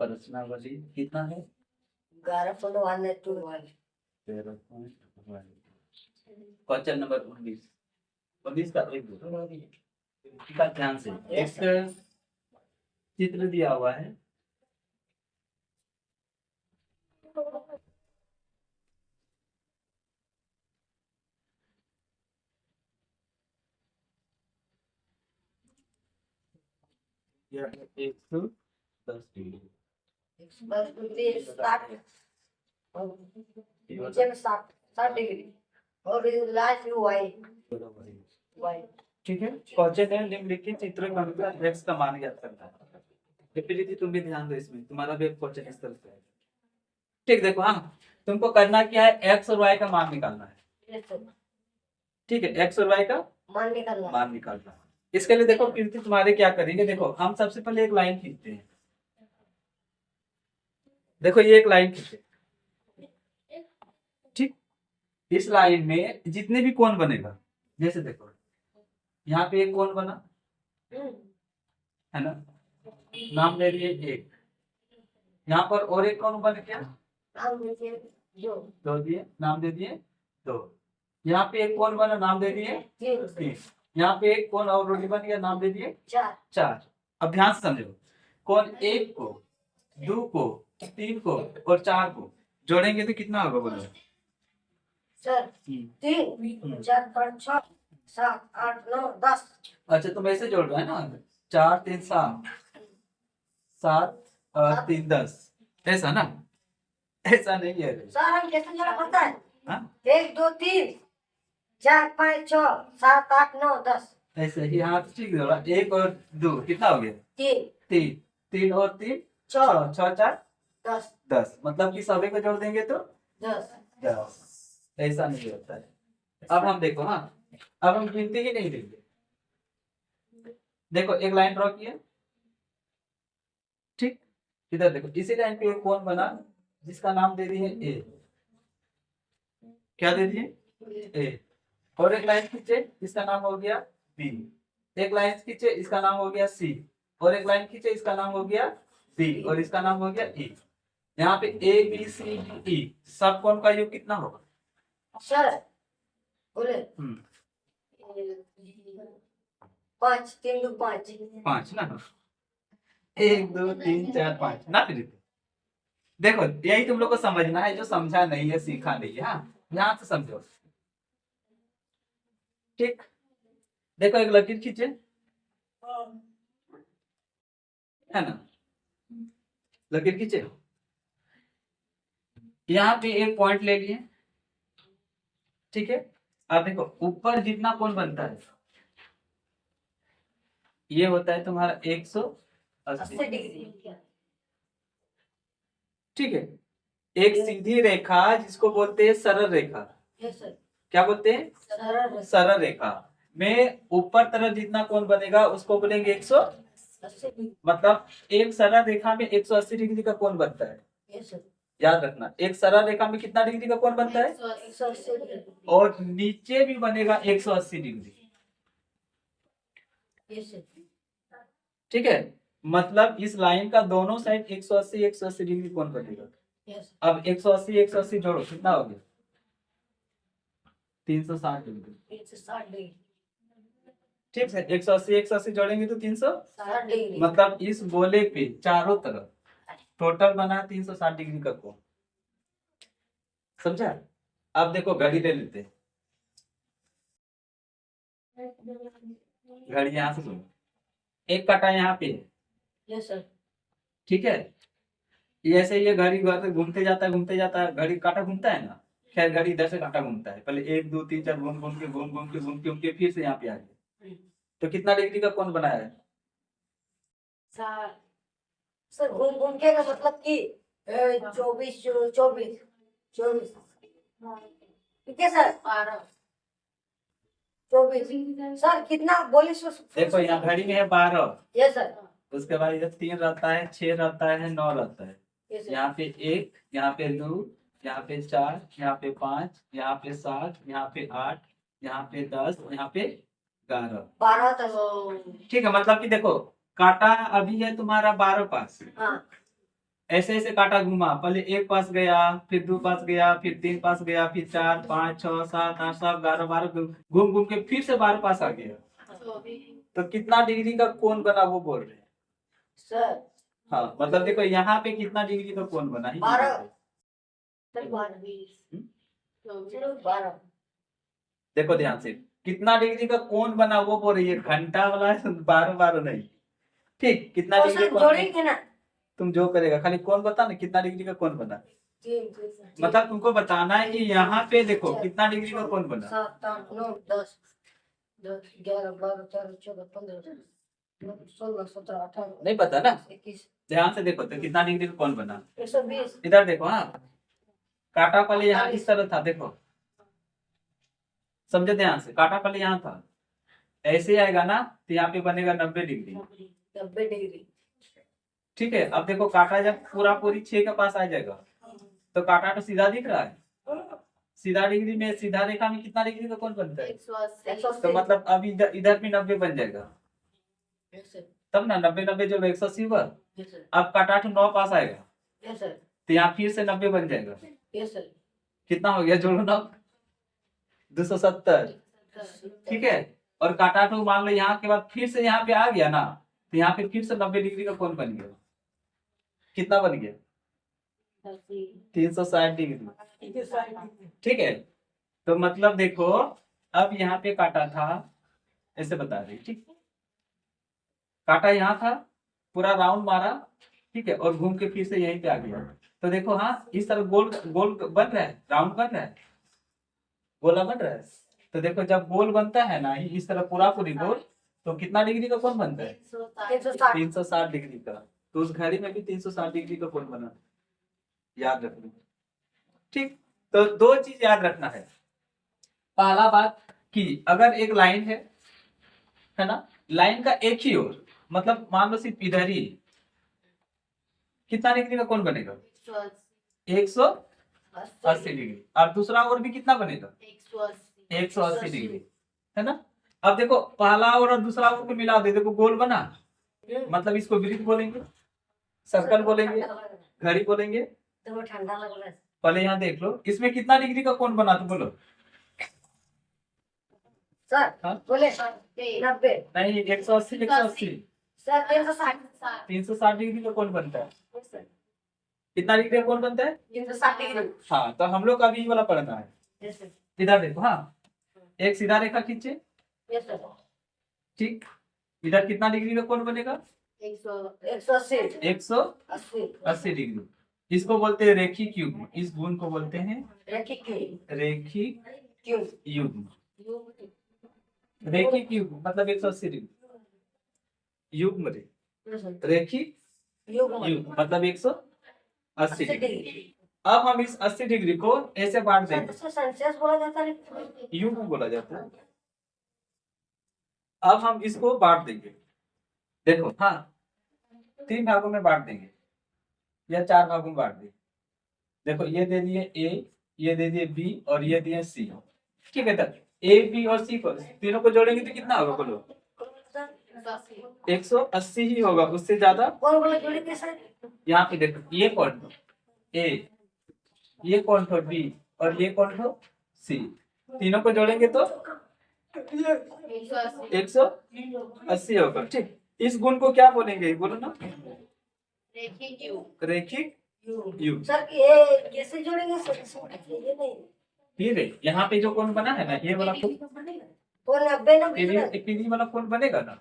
प्रश्नावली कितना है? 11.181। 13.1। क्वेश्चन नंबर 19 का एक का ध्यान से एक चित्र दिया हुआ है। यह 110 डिग्री। 110 डिग्री 60 और नीचे में 60 डिग्री और लास्ट वाई। ठीक है, क्वेश्चन है निम्नलिखित चित्रों के अनुसार x का मान ज्ञात करना है। प्रीति तुम भी ध्यान दो इसमें, तुम्हारा भी क्वेश्चन इस तरह से है। ठीक, देखो हाँ, तुमको करना क्या है, x और y का मान निकालना है। ठीक है, x और y का मान निकालना है। इसके लिए देखो प्रीति तुम्हारे क्या करेंगे, देखो हम सबसे पहले एक लाइन खींचते हैं। देखो ये एक लाइन खींचे, ठीक, इस लाइन में जितने भी कोण बनेगा, जैसे देखो यहाँ पे एक कोण बना है ना, नाम दे दिए एक। यहाँ पर और एक कोण बन गया, दो दिए, नाम दे दिए दो। यहाँ पे एक कोण बना, नाम दे दिए तीन। यहाँ पे एक कोण और रोटी बन गया, नाम दे दिए चार। अब ध्यान से समझो, कोण एक को, दो को, तीन को और चार को जोड़ेंगे तो कितना होगा बोलो सर? 3 4 5 6 7 8 9 10। अच्छा तुम ऐसे जोड़ रहे हो ना, 4 3 7 7 और 3 10, ऐसा ना? ऐसा नहीं है सर, हम कैसे जोड़ा पता है? हाँ? 1 2 3 4 5 6 7 8 9 10। ऐसे ही हाथ ठीक जोड़ा, 1 और 2 कितना हो गया? 3 3 और 3 6 6 4 10। मतलब कि सभी को जोड़ देंगे तो 10। ऐसा नहीं होता है। अब हम देखो, हाँ अब हम गिनती ही नहीं देंगे। देखो एक लाइन ड्रॉ किया, ठीक, इधर देखो इसी लाइन पे एक कोण बना जिसका नाम दे दिए ए। क्या दे दिए? ए। और एक लाइन खींचे, इसका नाम हो गया बी। एक लाइन खींचे, इसका नाम हो गया सी। और एक लाइन खींचे, इसका नाम हो गया डी। और इसका नाम हो गया ई। यहाँ पे A B C D E सब कोण का योग कितना होगा सर? बोले 5 3 2 5 5 ना, 1 2 3 4 5 ना। फिर देखो यही तुम लोग को समझना है, जो समझा नहीं है सीखा नहीं है। हाँ ध्यान से समझो, ठीक। देखो एक लकीर खींचे, है ना, लकीर खींचे, यहाँ पे एक पॉइंट ले लिए, ठीक है। अब देखो ऊपर जितना कोण बनता है ये होता है तुम्हारा 180 डिग्री। ठीक है। एक सीधी रेखा जिसको बोलते हैं सरल रेखा, क्या बोलते हैं? सरल रेखा में ऊपर तरफ जितना कोण बनेगा उसको बोलेंगे 180। मतलब एक सरल रेखा में 180 डिग्री का कोण बनता है। याद रखना, एक सरल रेखा में कितना डिग्री का कोण बनता है? 180। और नीचे भी बनेगा 180 डिग्री, ठीक है। मतलब इस लाइन का दोनों साइड 180 डिग्री कोण बनेगा। अब 180 जोड़ो, कितना हो गया? 360 डिग्री। ठीक है, 180 जोड़ेंगे तो 360 डिग्री। मतलब इस गोले पे चारों तरफ टोटल बना 360 डिग्री का कोण। समझा? अब देखो घड़ी ले लेते हैं, घड़ी यहाँ से सुनो, एक कांटा यहाँ पे है, यस सर, ठीक है। ऐसे ये घड़ी घूमते जाता है, घड़ी कांटा घूमता है ना, खैर घड़ी इधर से कांटा घूमता है, पहले 1 2 3 4 घूम के फिर से यहाँ पे आ गया, तो कितना डिग्री का कोण बनाया है? सर घूम के का मतलब कि 24 ठीक है सर, 24। सर कितना बोले? देखो यहाँ घड़ी में है 12। Yes sir. उसके बाद इधर 3 रहता है, 6 रहता है, 9 रहता है। यहाँ पे 1, यहाँ पे 2, यहाँ पे 4, यहाँ पे 5, यहाँ पे 7, यहाँ पे 8, यहाँ पे 10, यहाँ पे 11 तक। ठीक है। मतलब कि देखो कांटा अभी है तुम्हारा 12 पास, हाँ। ऐसे ऐसे काटा घुमा, पहले एक पास गया, फिर दो पास गया, फिर तीन पास गया, फिर चार, पाँच, छह, सात, आठ, सब 11, 12 घूम घूम के फिर से 12 पास आ गया। तो कितना डिग्री का कोण बना वो बोल रहे हैं। सर हाँ मतलब देखो यहाँ पे कितना डिग्री का कोण बना ही 12। नहीं। सर 12। देखो ध्यान से, कितना डिग्री का कोण बना वो बोल रही है, घंटा वाला 12 12 नहीं। ठीक, कितना तो डिग्री सर कोण जोड़ेंगे ना। तुम जो करेगा, खाली कोण बता ना कितना डिग्री का कोण बना। मतलब तुमको बताना है कि यहाँ पे देखो कितना डिग्री का कोण बना। 7 8 9 10 10 11 12 13 14 15 16 17 18 नहीं पता ना, 21 ध्यान से देखो तो कितना डिग्री का कोण बना। 120। इधर देखो, हाँ काटा पहले यहाँ इस तरह था, देखो समझे ध्यान से, काटा पहले यहाँ था, ऐसे आएगा ना तो यहाँ पे बनेगा 90 डिग्री। 90 डिग्री। ठीक है, अब देखो काटा जब पूरा पूरी 6 के पास आ जाएगा तो काटा तो सीधा दिख रहा है, सीधा डिग्री में, सीधा रेखा में कितना डिग्री का कोण बनता है। 180। तो मतलब अब इधर इधर भी 90 बन जाएगा, तब ना 90 90 जो 180 हुआ। अब काटा तो 9 पास आएगा तो यहाँ फिर से 90 बन जाएगा। कितना हो गया, जोड़ो ना, 270। ठीक है, और काटा तो मान लो यहाँ के बाद फिर से यहाँ पे आ गया ना तो यहाँ पे फिर से 90 डिग्री का कोण बन गया। कितना बन गया, 360 डिग्री। ठीक है, तो मतलब देखो अब यहाँ पे काटा था, ऐसे बता रही, ठीक, काटा यहाँ था, पूरा राउंड मारा, ठीक है, और घूम के फिर से यहीं पे आ गया। तो देखो हाँ इस तरह गोल गोल बन रहा है, राउंड बन रहा है, गोला बन रहा है। तो देखो जब गोल बनता है ना इस तरह पूरा पूरी गोल, तो कितना डिग्री का कोण बनता है, 360 डिग्री का। तो उस घड़ी में भी 360 डिग्री का कोण बना, याद रखना। ठीक, तो दो चीज याद रखना है। पहला बात कि अगर एक लाइन है ना, लाइन का एक ही ओर, मतलब मान लो सिर्फ इधर ही, कितना डिग्री का कोण बनेगा, 180 डिग्री। और दूसरा ओर भी कितना बनेगा, 180 डिग्री, है ना। अब देखो पहला ओर और दूसरा ओर को मिला दे, देखो गोल बना, मतलब इसको वृत्त बोलेंगे, सर्कल बोलेंगे, घड़ी बोलेंगे। तो ठंडा लग रहा है पहले यहाँ देख लो इसमें कितना डिग्री का कोण बना, तो बोलो सर। हाँ? बोले 90 नहीं, 180 180 सर 360 360 डिग्री का कोण बनता है। कितना डिग्री का कोण बनता है, 360 डिग्री। हाँ तो हम लोग का अभी वाला पढ़ना है। इधर देखो, हाँ एक सीधा रेखा खींचे, ठीक, इधर कितना डिग्री का कोण बनेगा, 180 180 डिग्री। इसको बोलते हैं रेखिक युग्म, इस गुण को बोलते हैं रेखिक युग्म। रेखिक युग्म मतलब 180 डिग्री, युग्म रेखिक युग्म मतलब 180 डिग्री। अब हम इस 80 डिग्री को ऐसे बांट देंगे, सेंसियस बोला जाता है, युग्म बोला जाता है। अब हम इसको बांट देंगे, देखो हाँ 3 भागों में बांट देंगे या 4 भागों में बांट देंगे। देखो ये दे दिए ए, ये दे दिए बी और ये दिए सी। ठीक है, तब ए बी और सी को तीनों को जोड़ेंगे तो कितना होगा बोलो, 180 ही होगा, उससे ज्यादा। कौन बोला जोड़ी कैसे। यहाँ पे देखो ये कौन हो ए, ये कौन हो बी और ये कौन हो सी, तीनों को जोड़ेंगे तो 180 होगा। ठीक, इस गुण को क्या बोलेंगे, बोलो ना, रेखिक युग्म। सर ये कैसे जोड़ेंगे सर, ये नहीं फिर यहाँ पे जो कोण बना है ना, ये वाला कोण, कौन 90 ना पीली वाला कोण बनेगा ना,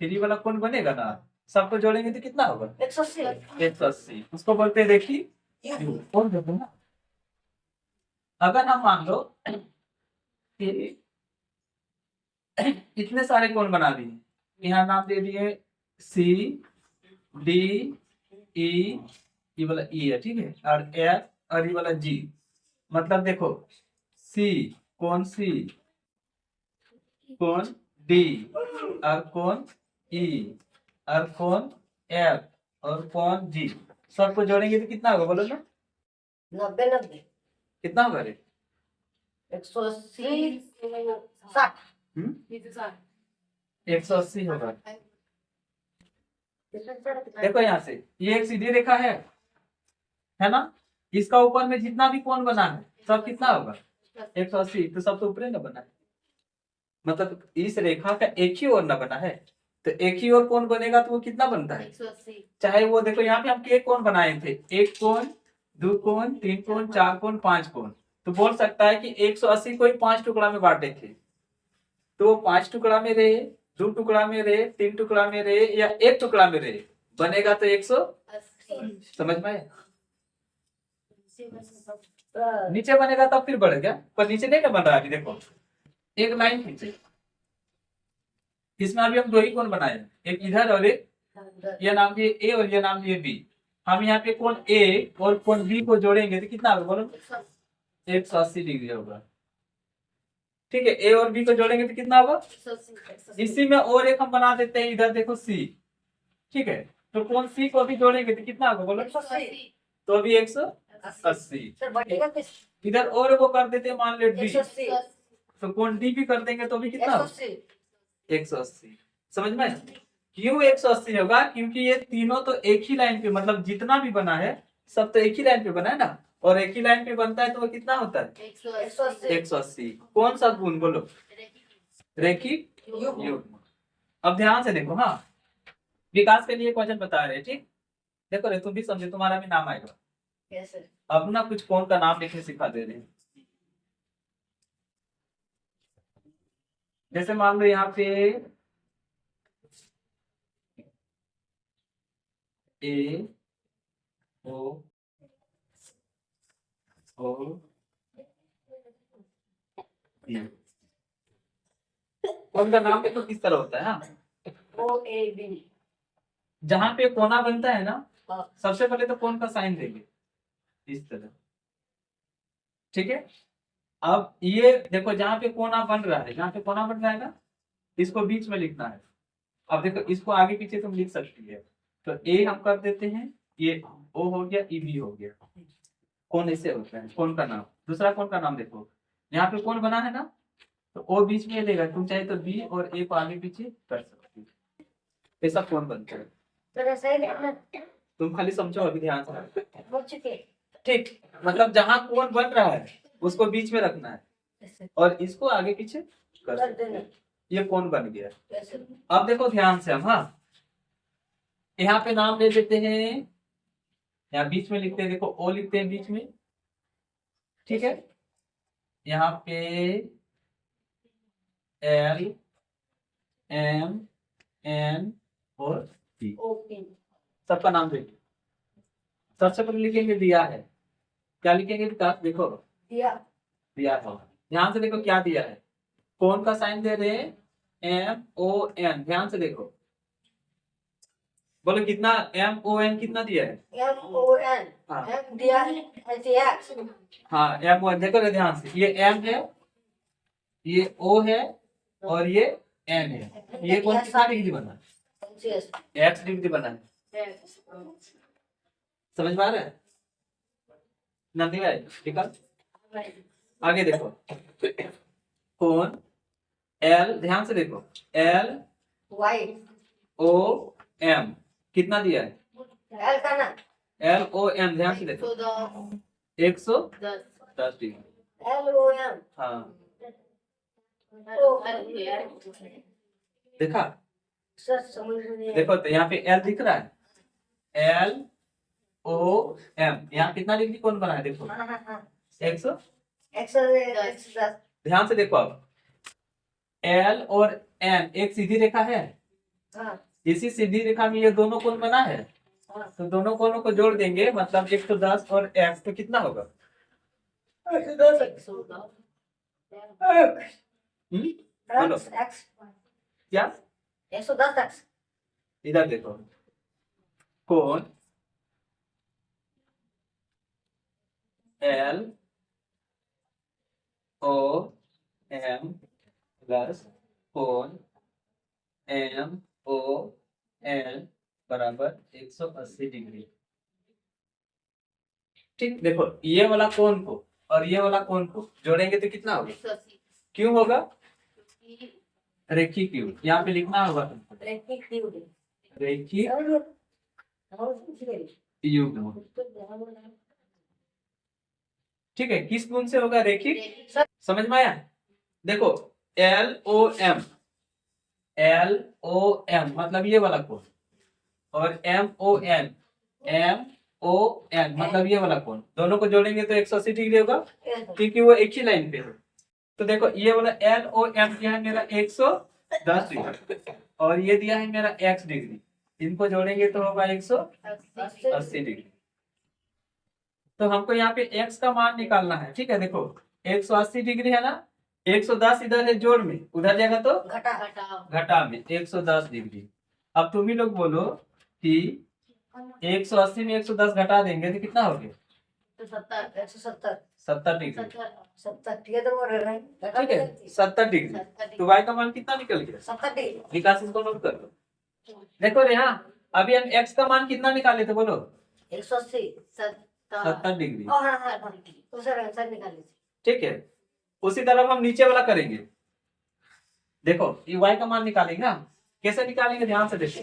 पीली वाला कोण बनेगा ना, सबको जोड़ेंगे तो कितना होगा, 180। उसको बोलते हैं रेखिक युग्म। और देखो ना, अगर हम मान लो कि इतने सारे कोण बना दिए, यहाँ नाम दे दिए सी डी ई, ये वाला ई है, ठीक है, और एफ और ये वाला जी। मतलब देखो सी, कोण सी, कोण डी और कोण ई और कोण एफ और कोण जी, सबको जोड़ेंगे तो कितना होगा बोलो ना, 90 कितना होगा रे, 180 60 180 होगा। देखो यहाँ से ये एक सीधी रेखा है है ना। इसका ऊपर में जितना भी कोण बना है सब कितना होगा 180, तो सब तो ऊपर ना बना है, मतलब इस रेखा का एक ही ओर ना बना है, तो एक ही ओर कोण बनेगा तो वो कितना बनता है 180 चाहे वो देखो यहाँ पे हम एक कोण बनाए थे, एक कोण, दो कोण, तीन कोण, चार कोण, पांच कोण, तो बोल सकता है कि 180 को ही 5 टुकड़ा में बांटे थे, तो वो 5 टुकड़ा में रहे, 2 टुकड़ा में रहे, 3 टुकड़ा में रहे या एक टुकड़ा में रहे, बनेगा तो 180। समझ में आया? नीचे बनेगा तब फिर बढ़ गया, पर नीचे नहीं ना बन रहा अभी। देखो एक लाइन खींचे, इसमें अभी हम दो ही कोण बनाए हैं, एक इधर और एक, ये नाम दिए ए और ये नाम दिए बी। हम यहाँ पे कोण ए और कोण बी को जोड़ेंगे तो कितना होगा बोलो 180 डिग्री होगा। ठीक है, ए और बी को जोड़ेंगे तो कितना होगा, इसी में और एक हम बना देते हैं इधर, देखो सी। ठीक है, तो कोण सी को भी जोड़ेंगे तो कितना होगा बोलो, तो अभी 180। सर बढ़ेगा किस इधर और वो कर देते हैं, मान लो डी, 180 तो कोण डी भी कर देंगे तो भी कितना होगा 180 180। समझ में? क्यों 180 होगा, क्योंकि ये तीनों तो एक ही लाइन पे, मतलब जितना भी बना है सब तो एक ही लाइन पे बना है ना, और एक ही लाइन पे बनता है तो वो कितना होता है 180। कौन सा गुण बोलो, रैखिक युग्म। अब ध्यान से देखो, हाँ विकास के लिए क्वेश्चन बता रहे हैं, ठीक। देखो रे तुम भी समझे, तुम्हारा भी नाम आएगा। कैसे अब ना कुछ कौन का नाम लिखने सिखा दे रहे हैं। जैसे मान लो यहाँ पे ए ओ ओ उनका नाम देखो किस तरह होता है। हाँ, ओ ए बी जहां पे कोना बनता है ना, हाँ सबसे पहले तो कोण का साइन देंगे इस तरह। ठीक है, अब ये देखो जहां पे कोना बन रहा है, जहां पे कोना बन रहा है ना, इसको बीच में लिखना है। अब देखो इसको आगे पीछे तुम लिख सकती है, तो ए हम कर देते हैं, ये ओ हो गया, ई बी हो गया। कौन ऐसे होता है, कौन का नाम। दूसरा कौन का नाम देखो, यहाँ पे कौन बना है ना, तो ओ बीच में लेगा, तुम चाहे तो बी और ए को आगे पीछे कर सकते हो, ऐसा कौन बनता है। तो सही लिखना तुम खाली समझो अभी ध्यान से, बोल चुके ठीक। मतलब जहां कौन बन रहा है उसको बीच में रखना है ऐसे और इसको आगे पीछे कर कर सकते देना हैं। ये कौन बन गया। ऐसे अब देखो ध्यान से हम, हाँ यहाँ पे नाम ले लेते हैं, यहाँ बीच में लिखते हैं, देखो ओ लिखते हैं बीच में। ठीक है, यहाँ पे एल एम एन और पी, ओके सबका नाम देखिए। सबसे पहले लिखेंगे दिया है, क्या लिखेंगे विकास, देखो दिया दिया है। ध्यान से देखो क्या दिया है, कौन का साइन दे रहे हैं एम ओ एन। ध्यान से देखो, बोलो कितना एम ओ एन कितना दिया है, एम ओ एन हाँ एम दिया है ऐसे एक्स हाँ एम ओ एन। देखो ध्यान से, ये एम है, ये ओ है और ये एन है। ये कौन कितना डिग्री बना है, एक्स डिग्री बना है। समझ में आ रहा है, नंदी भाई ठीक है। आगे देखो कौन एल, ध्यान से देखो एल वाई ओ एम कितना दिया है, एल का ना एल ओ एम। ध्यान से देखो 110 डिग्री। एल ओ एम हाँ देखा, सर समझ नहीं देखो तो यहाँ पे एल दिख रहा है, एल ओ एम। यहाँ कितना डिग्री कौन बना है देखो हाँ हाँ हाँ 100। एक्स एक्स 10 ध्यान से देखो, अब एल और एन एक सीधी रेखा है, हाँ इसी सीधी रेखा में ये दोनों कोण बना है, हाँ तो दोनों कोणों को जोड़ देंगे, मतलब 110 और एक्स तो कितना होगा 110 बोलो एक्स एक्स क्या। 110 एक्स इधर देखो कोण एल ओ एम प्लस कोण एम ओ एल बराबर 180 डिग्री। ठीक, देखो ये वाला कोण को और ये वाला कोण को जोड़ेंगे तो कितना होगा, क्यों होगा रेखिक युग्म। यहाँ पे लिखना होगा तुमको रेखिक युग्म। ठीक है, किस गुण से होगा? रैखिक। सर समझ में आया? देखो LOM, LOM मतलब ये वाला कोण, और MON, MON मतलब ये वाला कोण, दोनों को जोड़ेंगे तो 180 डिग्री होगा, क्योंकि वो एक ही लाइन पे है। तो देखो ये वाला LOM दिया है मेरा 110 डिग्री, और ये दिया है मेरा x डिग्री, इनको जोड़ेंगे तो होगा 180 डिग्री। तो हमको यहाँ पे x का मान निकालना है, ठीक है। देखो 180 डिग्री है ना, 110 इधर है जोड़ में, उधर जाएगा तो घटा घटा घटा में 110 डिग्री। अब तुम ही लोग बोलो कि 180 में 110 घटा देंगे तो कितना हो गया? 170 70 डिग्री, 70 ठीक है, तो वो रह रहे हैं ठीक है 70 डिग्री। तो y का मान कितना निकल गया? 70 डिग्री। विकास इसको नोट कर लो। देखो रे, हाँ अभी हम x का मान कितना निकाले थे बोलो? 180 70 डिग्री, हाँ हाँ हाँ, दूसरा आंसर निकाल लीजिए। ठीक है। उसी तरह हम नीचे वाला करेंगे। देखो ये y का मान निकालेंगे ना, कैसे निकालेंगे ध्यान से देखो।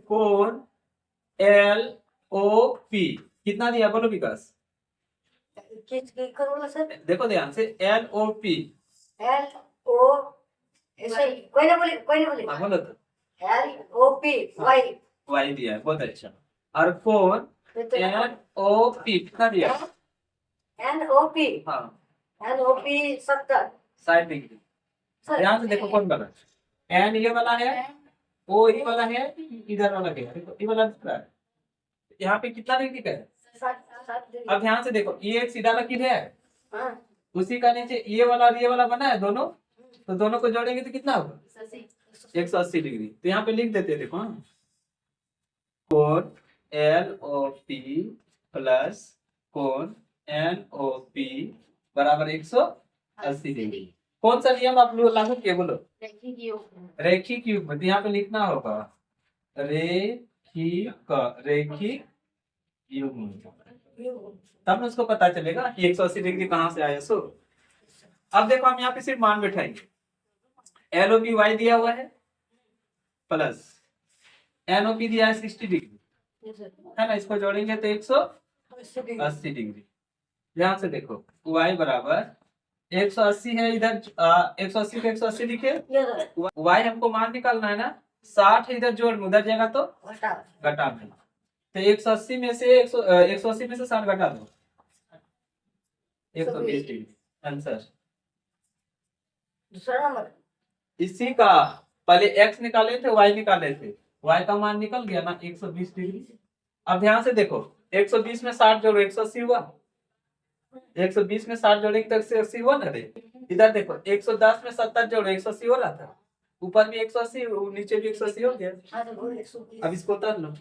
कोण LOP कितना दिया बोलो विकास? करूँगा सर? देखो ध्यान से, LOP, LO ऐसे ही, कोई ना बोले हाँ बोलो तो, LOP वाई y दिया है, बहुत अच्छा। और कोण NOP कितना दिया? NOP हाँ NOP 70 60 डिग्री। ध्यान से देखो कौन वाला है, N ये वाला है, O ये वाला है, इधर वाला है, देखो ये वाला दिख रहा है, यहाँ पे कितना डिग्री का है? 60 अब ध्यान से देखो, ये एक सीधा लकीर है, हाँ उसी का नीचे ये वाला और ये वाला बना है दोनों, तो दोनों को जोड़ेंगे तो कितना होगा? 180 डिग्री। तो यहाँ पे लिख देते हैं, देखो हाँ, कोण LOP प्लस कोण NOP बराबर 180 डिग्री। कौन सा नियम आप लोग लागू किए बोलो? रैखिक युग्म। तो यहाँ पे लिखना होगा रैखिक युग्म, तब ना उसको पता चलेगा कि 180 डिग्री कहाँ से आया। सो अब देखो हम यहाँ पे सिर्फ मान बैठाएंगे। LOP y दिया हुआ है प्लस NOP दिया है 60 डिग्री, है ना, इसको जोड़ेंगे तो 180 डिग्री। ध्यान से देखो y बराबर 180 है, इधर 180 को 180 लिखे, y हमको मान निकालना है ना, 60 है इधर जोड़ में, उधर जाएगा तो घटा में। तो 180 में से 180 में से 60 घटा दो, 120 डिग्री आंसर। दूसरा नंबर इसी का पहले x निकाले थे, y निकाले थे, y का मान निकल गया ना 120 डिग्री। अब ध्यान से देखो 120 में 60 जोड़ो 180 हुआ, 120 में 60 जोड़ेंगे तो 180 हुआ ना रे। इधर देखो 110 में 70 जोड़ो 180 हो रहा था, ऊपर भी 180 नीचे भी 180 हो गया। अब इसको उतार लो।